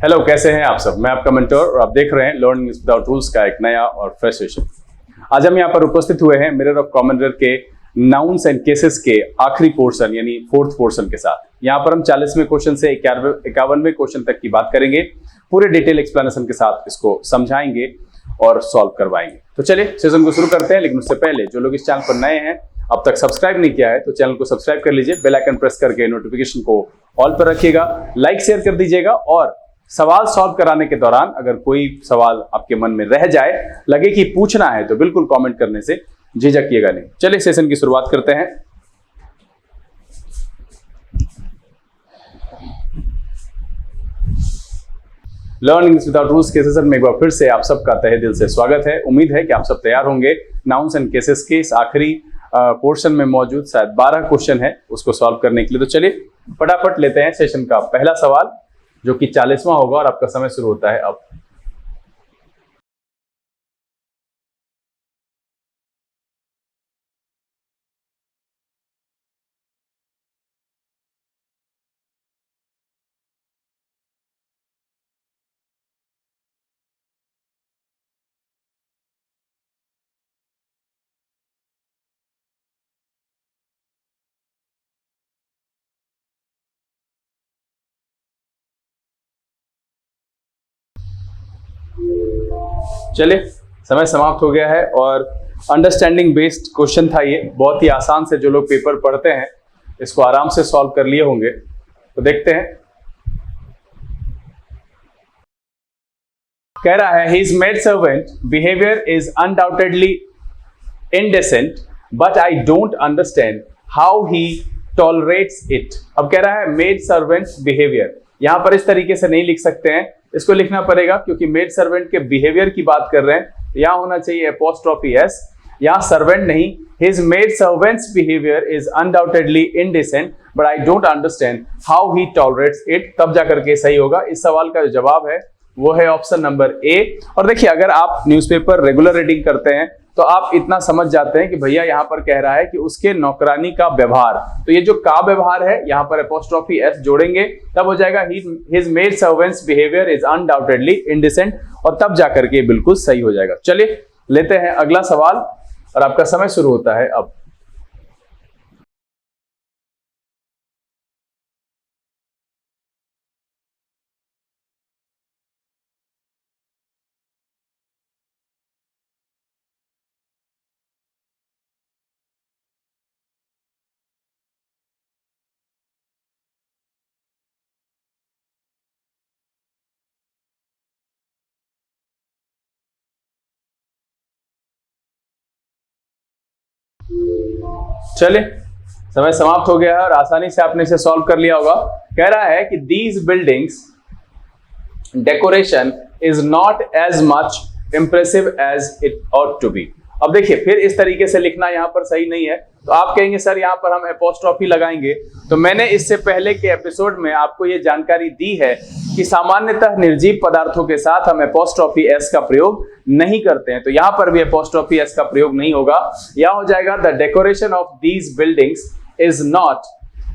Hello, कैसे हैं आप सब। मैं आपका मेंटोर और आप देख रहे हैं लर्निंग विदाउट रूल्स का एक नया और फ्रेश सेशन। आज हम यहाँ पर उपस्थित हुए हैं मिरर ऑफ कॉमन एरर के नाउन्स एंड केसेस के आखिरी पोर्शन यानी फोर्थ पोर्शन के साथ। यहाँ पर हम 40वें क्वेश्चन से 51वें क्वेश्चन तक की बात करेंगे, पूरे डिटेल एक्सप्लेनेशन के साथ इसको समझाएंगे और सॉल्व करवाएंगे। तो चलिए सेशन को शुरू करते हैं, लेकिन उससे पहले जो लोग इस चैनल पर नए हैं, अब तक सब्सक्राइब नहीं किया है तो चैनल को सब्सक्राइब कर लीजिए, बेल आइकन प्रेस करके नोटिफिकेशन को ऑल पर रखिएगा, लाइक शेयर कर दीजिएगा और सवाल सॉल्व कराने के दौरान अगर कोई सवाल आपके मन में रह जाए, लगे कि पूछना है, तो बिल्कुल कमेंट करने से झिझकिएगा नहीं। चलिए सेशन की शुरुआत करते हैं। लर्निंग विदाउट रूल्स के सेशन में एक बार फिर से आप सबका तहे दिल से स्वागत है। उम्मीद है कि आप सब तैयार होंगे नाउन्स एंड केसेस के इस आखिरी पोर्शन में मौजूद शायद 12 क्वेश्चन है उसको सॉल्व करने के लिए। तो चलिए फटाफट लेते हैं सेशन का पहला सवाल, जो कि 40वां होगा और आपका समय शुरू होता है अब। चलिए समय समाप्त हो गया है और अंडरस्टैंडिंग बेस्ड क्वेश्चन था ये, बहुत ही आसान से जो लोग पेपर पढ़ते हैं इसको आराम से सॉल्व कर लिए होंगे। तो देखते हैं। कह रहा है his maid servant behavior is undoubtedly indecent but I don't understand how he tolerates it। अब कह रहा है मेड सर्वेंट बिहेवियर, यहां पर इस तरीके से नहीं लिख सकते हैं, इसको लिखना पड़ेगा क्योंकि मेड सर्वेंट के बिहेवियर की बात कर रहे हैं। यहां होना चाहिए अपोस्ट्रोफी एस, यहां सर्वेंट नहीं। His made servants behaviour is undoubtedly indecent but I don't understand how he tolerates it, तब जाकर के सही होगा। इस सवाल का जो जवाब है वो है ऑप्शन नंबर ए। और देखिए, अगर आप न्यूज़पेपर रेगुलर रीडिंग करते हैं तो आप इतना समझ जाते हैं कि भैया यहाँ पर कह रहा है कि उसके नौकरानी का व्यवहार, तो ये जो का व्यवहार है यहाँ पर अपोस्ट्रोफी एस जोड़ेंगे तब हो जाएगा his made servants behaviour is undoubtedly indecent, और तब जाकर के बिल्कुल सही हो जाएगा। चलिए लेते हैं अगला सवाल और आपका समय शुरू होता है अब। चलिए समय समाप्त हो गया है और आसानी से आपने इसे सॉल्व कर लिया होगा। कह रहा है कि these buildings decoration is not as much impressive as it ought to be. अब देखिए, फिर इस तरीके से लिखना यहाँ पर सही नहीं है, तो आप कहेंगे सर यहाँ पर हम अपोस्ट्रोफी लगाएंगे। तो मैंने इससे पहले के एपिसोड में आपको ये जानकारी दी है कि सामान्यतः निर्जीव पदार्थों के साथ हम अपोस्ट्रोफी एस का प्रयोग नहीं करते हैं, तो यहाँ पर भी अपोस्ट्रोफी एस का प्रयोग नहीं होगा। यह हो जाएगा the decoration of these buildings is not,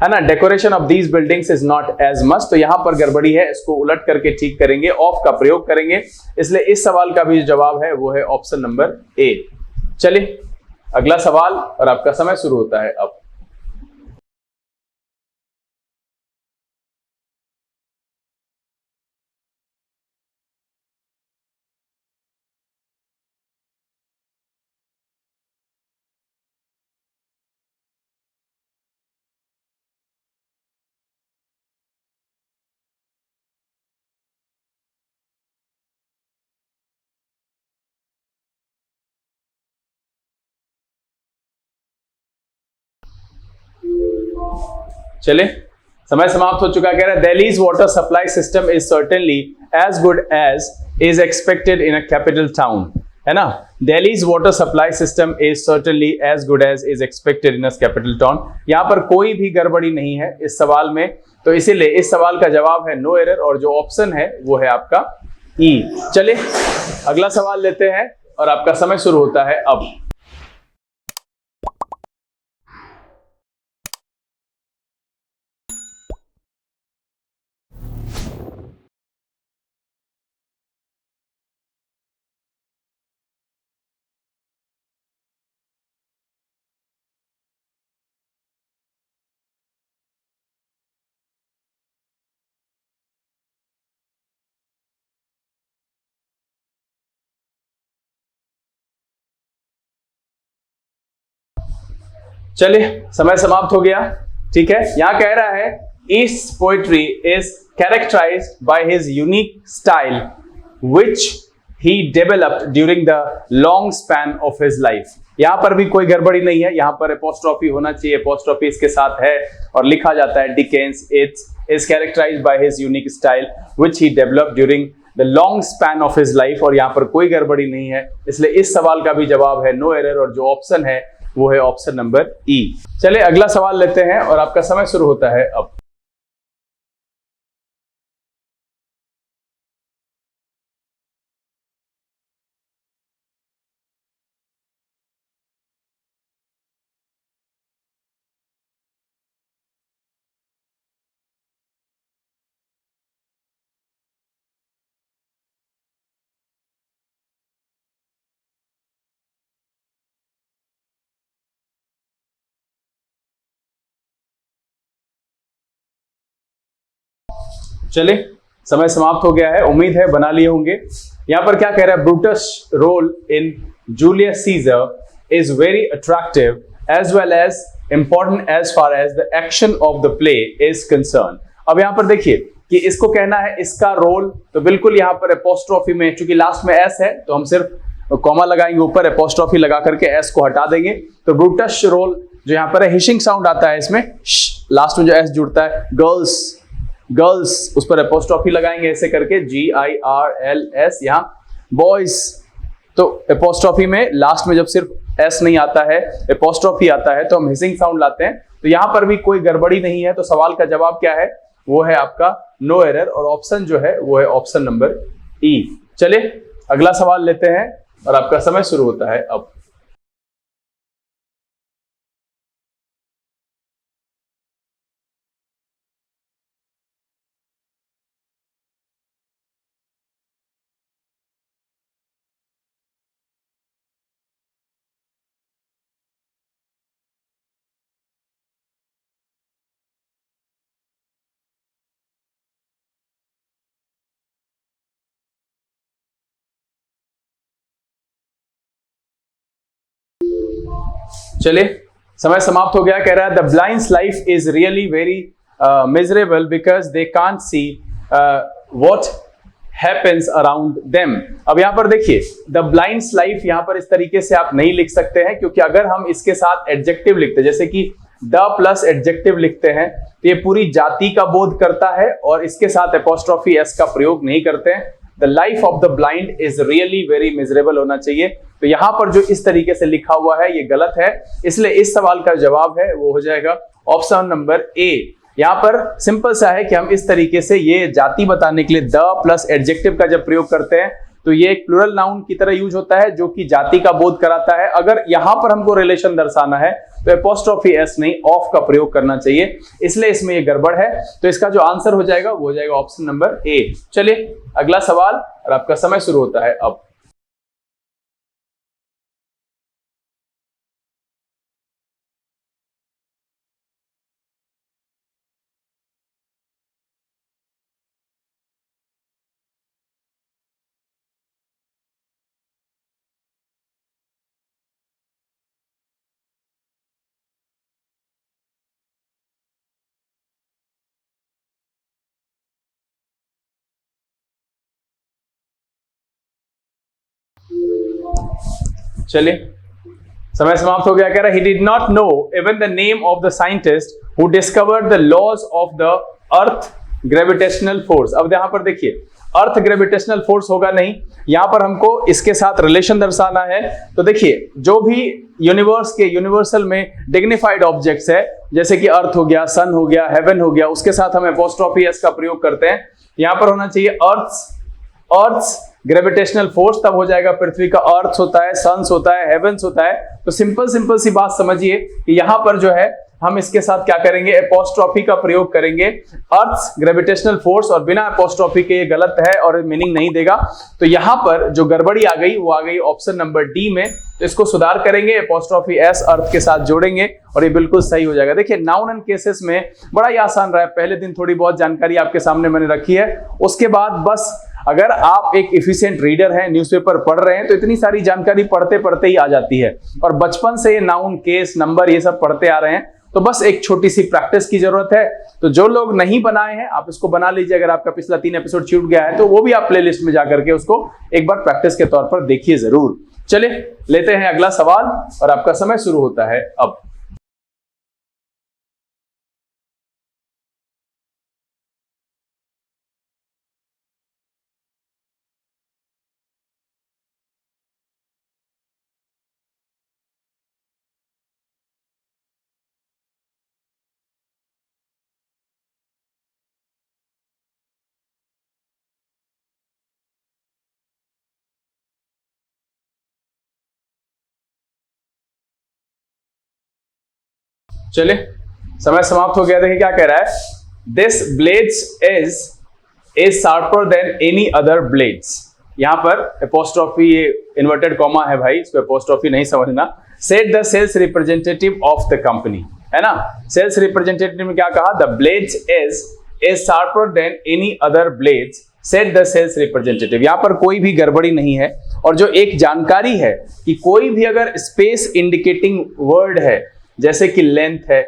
है ना, decoration of these buildings is not as much. तो यहां पर गड़बड़ी है, इसको उलट करके ठीक करेंगे, ऑफ का प्रयोग करेंगे। इसलिए इस सवाल का भी जवाब है वो है ऑप्शन नंबर ए। चलिए अगला सवाल और आपका समय शुरू होता है अब। चलिए समय समाप्त हो चुका। कह रहा है Delhi's water supply system is certainly as good as is expected in a capital town, है ना। Delhi's water supply system is certainly as good as is expected in a capital town. यहां पर कोई भी गड़बड़ी नहीं है इस सवाल में, तो इसीलिए इस सवाल का जवाब है नो एरर और जो ऑप्शन है वो है आपका ई। चलिए अगला सवाल लेते हैं और आपका समय शुरू होता है अब। चलिए समय समाप्त हो गया। ठीक है, यहां कह रहा है east poetry is characterised by his unique style which he developed during the long span of his life. यहां पर भी कोई गड़बड़ी नहीं है, यहां पर एपोस्ट्रोफी होना चाहिए, एपोस्ट्रोफी इसके साथ है और लिखा जाता है Dickens is characterised by his unique style which he developed during the long span of his life, और यहां पर कोई गड़बड़ी नहीं है, इसलिए इस सवाल का भी जवाब है नो एरर, और जो ऑप्शन है वो है ऑप्शन नंबर ई। चलिए अगला सवाल लेते हैं और आपका समय शुरू होता है अब। चलिए समय समाप्त हो गया है, उम्मीद है बना लिए होंगे। यहां पर क्या कह रहा है, Brutus role in Julius Caesar is very attractive as well as important as far as the action of the play is concern. अब यहां पर देखिए कि इसको कहना है इसका रोल, तो बिल्कुल यहां पर एपोस्ट्रोफी में, चूंकि लास्ट में एस है तो हम सिर्फ कॉमा लगाएंगे ऊपर, एपोस्ट्रोफी लगा करके एस को हटा देंगे। तो ब्रूटस रोल जो यहां पर है, हिशिंग साउंड आता है इसमें, लास्ट में जो एस जुड़ता है, गर्ल्स गर्ल्स उस पर एपोस्ट्रोफी लगाएंगे ऐसे करके, GIRLS। यहां बॉयज, तो एपोस्ट्रोफी में लास्ट में जब सिर्फ एस नहीं आता है, एपोस्ट्रोफी आता है, तो हम हिसिंग साउंड लाते हैं। तो यहां पर भी कोई गड़बड़ी नहीं है, तो सवाल का जवाब क्या है, वो है आपका नो एरर, और ऑप्शन जो है वो है ऑप्शन नंबर ई। चलिए अगला सवाल लेते हैं और आपका समय शुरू होता है अब। चलिए समय समाप्त हो गया। कह रहा है the blinds life is really very miserable because they can't see what happens around them. अब यहां पर देखिए द ब्लाइंड्स लाइफ, यहां पर इस तरीके से आप नहीं लिख सकते हैं, क्योंकि अगर हम इसके साथ एडजेक्टिव लिखते हैं, जैसे कि द प्लस एडजेक्टिव लिखते हैं, तो ये पूरी जाति का बोध करता है, और इसके साथ एपोस्ट्रोफी एस का प्रयोग नहीं करते हैं। The life of the blind is really very miserable होना चाहिए। तो यहां पर जो इस तरीके से लिखा हुआ है ये गलत है, इसलिए इस सवाल का जवाब है वो हो जाएगा ऑप्शन नंबर ए। यहां पर सिंपल सा है कि हम इस तरीके से ये जाति बताने के लिए द प्लस एडजेक्टिव का जब प्रयोग करते हैं तो ये एक प्लूरल नाउन की तरह यूज होता है जो कि जाति का बोध कराता है। अगर यहां पर हमको रिलेशन दर्शाना है तो एपोस्ट्रोफी एस नहीं ऑफ का प्रयोग करना चाहिए, इसलिए इसमें ये गड़बड़ है। तो इसका जो आंसर हो जाएगा वो हो जाएगा ऑप्शन नंबर ए। चलिए अगला सवाल और आपका समय शुरू होता है अब। चलिए समय समाप्त हो गया। कह रहा है he did not know even the name of the scientist who discovered the laws of the earth gravitational force। अब यहां पर देखिए अर्थ ग्रेविटेशनल फोर्स होगा नहीं, यहां पर हमको इसके साथ रिलेशन दर्शाना है। तो देखिए जो भी यूनिवर्स के यूनिवर्सल में डिग्निफाइड ऑब्जेक्ट्स है, जैसे कि अर्थ हो गया, सन हो गया, हेवन हो गया, उसके साथ हम एपोस्ट्रोफी एस का प्रयोग करते हैं। यहां पर होना चाहिए अर्थ ग्रेविटेशनल फोर्स, तब हो जाएगा पृथ्वी का अर्थ होता है, सन्स होता है, हेवंस होता है। तो सिंपल सी बात समझिए कि यहां पर जो है हम इसके साथ क्या करेंगे, एपोस्ट्रोफी का प्रयोग करेंगे, अर्थ ग्रेविटेशनल फोर्स, और बिना एपोस्ट्रोफी के ये गलत है और मीनिंग नहीं देगा। तो यहां पर जो गड़बड़ी आ गई वो आ गई ऑप्शन नंबर डी में। तो इसको सुधार करेंगे, एपोस्ट्रोफी एस अर्थ के साथ जोड़ेंगे और ये बिल्कुल सही हो जाएगा। देखिए नाउन एंड केसेस में बड़ा ही आसान रहा है, पहले दिन थोड़ी बहुत जानकारी आपके सामने मैंने रखी है, उसके बाद बस अगर आप एक इफिशिएंट रीडर हैं, न्यूज़पेपर पढ़ रहे हैं, तो इतनी सारी जानकारी पढ़ते पढ़ते ही आ जाती है। और बचपन से ये नाउन, केस, नंबर ये सब पढ़ते आ रहे हैं, तो बस एक छोटी सी प्रैक्टिस की जरूरत है। तो जो लोग नहीं बनाए हैं, आप इसको बना लीजिए। अगर आपका पिछला 3 एपिसोड छूट गया है तो वो भी आप प्लेलिस्ट में जाकर के उसको एक बार प्रैक्टिस के तौर पर देखिए जरूर। चलिए लेते हैं अगला सवाल और आपका समय शुरू होता है अब। चलिए समय समाप्त हो गया। देखिए क्या कह रहा है, this blades is sharper than any other blades. यहां पर अपोस्ट्रोफी, ये इन्वर्टेड कॉमा है भाई, इसको अपोस्ट्रोफी नहीं समझना। Said the sales representative of the company, है ना। सेल्स रिप्रेजेंटेटिव में क्या कहा, the blades is sharper than any other blades said the sales representative. यहां पर कोई भी गड़बड़ी नहीं है। और जो एक जानकारी है कि कोई भी अगर स्पेस इंडिकेटिंग वर्ड है, जैसे कि लेंथ है,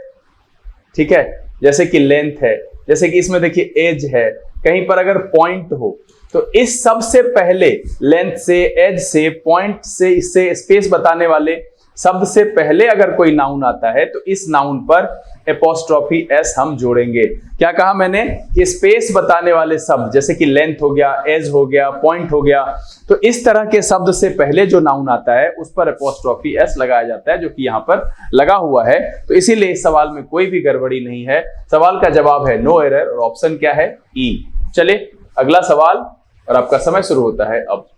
ठीक है, जैसे कि लेंथ है, जैसे कि इसमें देखिए एज है, कहीं पर अगर पॉइंट हो, तो इस सब से पहले, लेंथ से, एज से, पॉइंट से, इससे स्पेस बताने वाले शब्द से पहले अगर कोई नाउन आता है तो इस नाउन पर एपोस्ट्रोफी एस हम जोड़ेंगे। क्या कहा मैंने कि स्पेस बताने वाले शब्द जैसे कि लेंथ हो गया, एज हो गया, पॉइंट हो गया, तो इस तरह के शब्द से पहले जो नाउन आता है उस पर एपोस्ट्रोफी एस लगाया जाता है, जो कि यहां पर लगा हुआ है। तो इसीलिए इस सवाल में कोई भी गड़बड़ी नहीं है। सवाल का जवाब है नो एरर और ऑप्शन क्या है, ई। चलिए अगला सवाल और आपका समय शुरू होता है अब।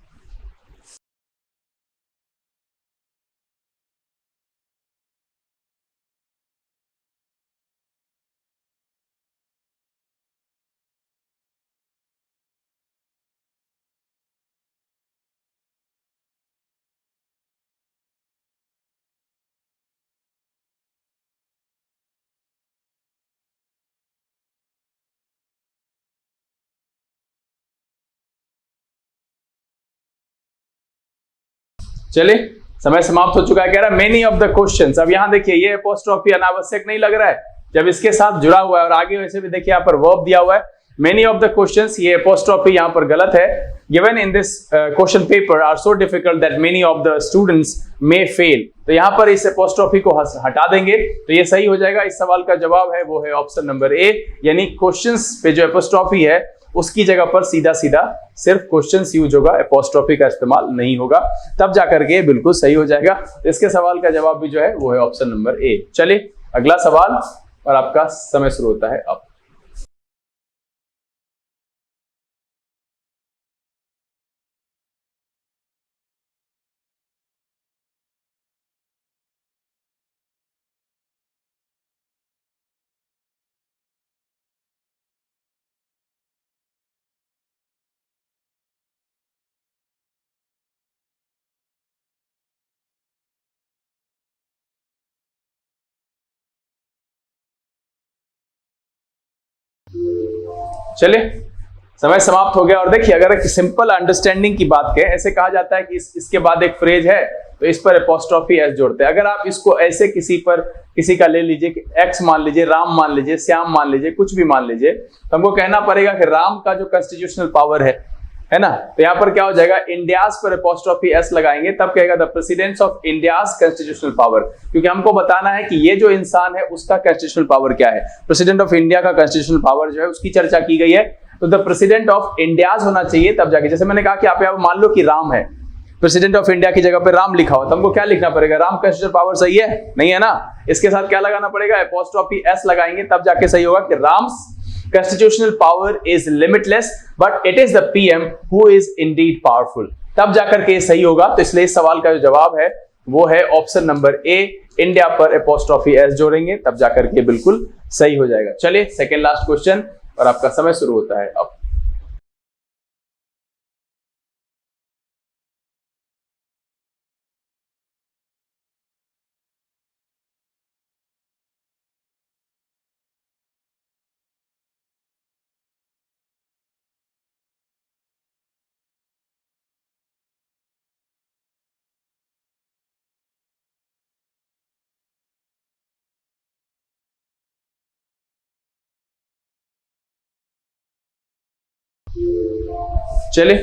चलिए समय समाप्त हो चुका है। कह रहा है मेनी ऑफ द क्वेश्चंस। अब यहां देखिए ये अपोस्ट्रोफी अनावश्यक नहीं लग रहा है जब इसके साथ जुड़ा हुआ है, और आगे वैसे भी देखिए यहां पर वर्ब दिया हुआ है मेनी ऑफ द क्वेश्चंस, ये अपोस्ट्रोफी यहां पर गलत है। Given in this question paper are so difficult that many of the students may fail. तो यहां पर इस अपोस्ट्रोफी को हटा देंगे तो ये सही हो जाएगा। इस सवाल का जवाब है वो है ऑप्शन नंबर ए, यानी क्वेश्चंस पे जो अपोस्ट्रोफी है उसकी जगह पर सीधा सीधा सिर्फ क्वेश्चंस यूज होगा, एपोस्ट्रोफी का इस्तेमाल नहीं होगा, तब जाकर के बिल्कुल सही हो जाएगा। तो इसके सवाल का जवाब भी जो है वो है ऑप्शन नंबर ए। चलिए अगला सवाल और आपका समय शुरू होता है अब। चलिए समय समाप्त हो गया। और देखिए अगर एक सिंपल अंडरस्टैंडिंग की बात करें, ऐसे कहा जाता है कि इसके बाद एक फ्रेज है तो इस पर एपोस्ट्रोफी एस जोड़ते हैं। अगर आप इसको ऐसे किसी का ले लीजिए कि एक्स मान लीजिए, राम मान लीजिए, श्याम मान लीजिए, कुछ भी मान लीजिए, तो हमको कहना पड़ेगा कि राम का जो कॉन्स्टिट्यूशनल पावर है ना, तो यहां पर क्या हो जाएगा, इंडियाज पर एपोस्ट्रोफी एस लगाएंगे तब कहेगा the president's of India's constitutional power, क्योंकि हमको बताना है कि ये जो इंसान है उसका कॉन्स्टिट्यूशनल पावर क्या है। प्रेसिडेंट ऑफ इंडिया का कॉन्स्टिट्यूशनल पावर जो है उसकी चर्चा की गई है, तो द प्रेसिडेंट ऑफ इंडियाज होना चाहिए तब जाके। जैसे मैंने कहा कि आप यहाँ मान लो कि राम है, प्रेसिडेंट ऑफ इंडिया की जगह पे राम लिखा हो, तो हमको क्या लिखना पड़ेगा, राम कॉन्स्टिट्यूशनल पावर सही है, नहीं है ना। इसके साथ क्या लगाना पड़ेगा, एपोस्ट्रोफी एस लगाएंगे तब जाके सही होगा कि Ram's constitutional power is limitless but it is the PM who is indeed powerful, तब जाकर के सही होगा। तो इसलिए इस सवाल का जो जवाब है वो है ऑप्शन नंबर ए, इंडिया पर एपोस्ट्रोफी एस जोड़ेंगे तब जाकर के बिल्कुल सही हो जाएगा। चलिए सेकेंड लास्ट क्वेश्चन और आपका समय शुरू होता है अब। चले,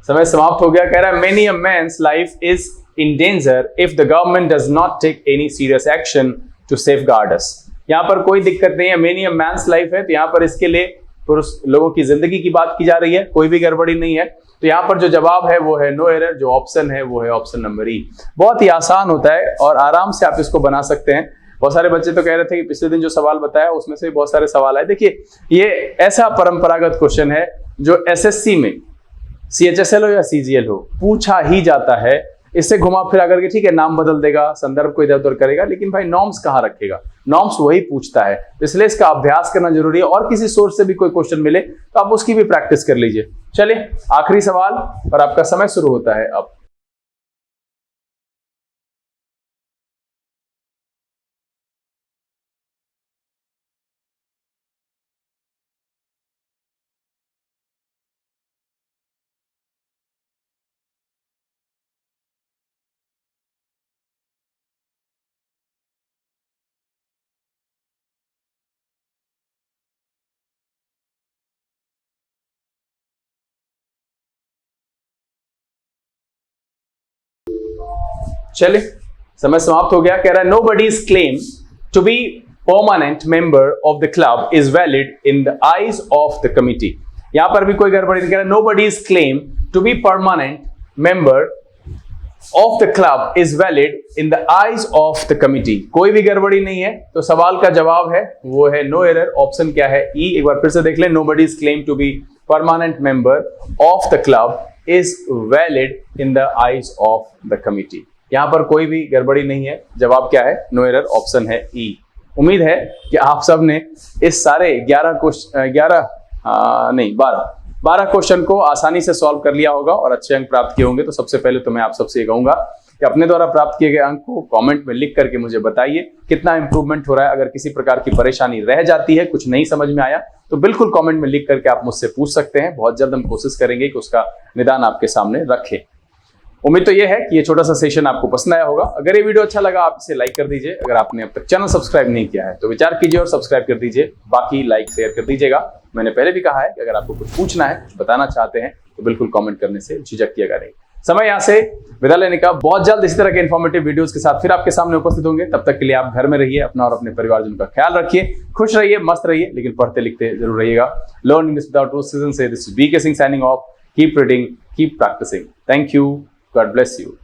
समय समाप्त हो गया। कह रहा है many a man's life is in danger if the government does not take any serious action to safeguard us. यहाँ पर कोई दिक्कत नहीं है, मेनी अ मैन्स लाइफ है, तो यहाँ पर इसके लिए पुरुष लोगों की जिंदगी की बात की जा रही है, कोई भी गड़बड़ी नहीं है। तो यहाँ पर जो जवाब है वो है नो एरर, जो ऑप्शन है वो है ऑप्शन नंबर ई। बहुत ही आसान होता है और आराम से आप इसको बना सकते हैं। बहुत सारे बच्चे तो कह रहे थे कि पिछले दिन जो सवाल बताया उसमें से बहुत सारे सवाल आए। देखिए ये ऐसा परंपरागत क्वेश्चन है जो एसएससी में सीएचएसएल हो या सीजीएल हो पूछा ही जाता है। इससे घुमा फिरा करके ठीक है नाम बदल देगा, संदर्भ को इधर उधर करेगा, लेकिन भाई नॉर्म्स कहाँ रखेगा, नॉर्म्स वही पूछता है। इसलिए इसका अभ्यास करना जरूरी है और किसी सोर्स से भी कोई क्वेश्चन मिले तो आप उसकी भी प्रैक्टिस कर लीजिए। चलिए आखिरी सवाल और आपका समय शुरू होता है अब। चलिए समय समाप्त हो गया। कह रहा है nobody's claim to be permanent member of the club is valid in the eyes of the committee। यहां पर भी कोई गड़बड़ी नहीं। कह रहा है nobody's claim to be permanent member of the club is valid in the eyes of the committee। कोई भी गड़बड़ी नहीं है, तो सवाल का जवाब है वो है नो एरर। ऑप्शन क्या है ई। एक बार फिर से देख लें, nobody's claim to be permanent member of the club is valid in the eyes of the committee। यहां पर कोई भी गड़बड़ी नहीं है, जवाब क्या है नो एरर, ऑप्शन है ई। उम्मीद है कि आप सब ने इस सारे 12 क्वेश्चन को आसानी से सॉल्व कर लिया होगा और अच्छे अंक प्राप्त किए होंगे। तो सबसे पहले तो मैं आप सबसे ये कहूंगा कि अपने द्वारा प्राप्त किए गए अंक को कमेंट में लिख करके मुझे बताइए कितना इंप्रूवमेंट हो रहा है। अगर किसी प्रकार की परेशानी रह जाती है, कुछ नहीं समझ में आया, तो बिल्कुल कमेंट में लिख करके आप मुझसे पूछ सकते हैं। बहुत जल्द हम कोशिश करेंगे कि उसका निदान आपके सामने रखें। उम्मीद तो ये है कि ये छोटा सा सेशन आपको पसंद आया होगा। अगर ये वीडियो अच्छा लगा आप इसे लाइक कर दीजिए। अगर आपने अब तक चैनल सब्सक्राइब नहीं किया है तो विचार कीजिए और सब्सक्राइब कर दीजिए। बाकी लाइक शेयर कर दीजिएगा। मैंने पहले भी कहा है कि अगर आपको कुछ पूछना है, कुछ बताना चाहते हैं तो बिल्कुल कमेंट करने से झिझकिएगा नहीं। समय यहाँ से विदा लेने का। बहुत जल्द इसी तरह के इन्फॉर्मेटिव वीडियोस के साथ फिर आपके सामने उपस्थित होंगे। तब तक के लिए आप घर में रहिए, अपना और अपने परिवारजन का ख्याल रखिए, खुश रहिए, मस्त रहिए, लेकिन पढ़ते लिखते जरूर रहिएगा। Learn English without rules season से this is BK Singh signing off. Keep reading, keep practising. Thank you, God bless you.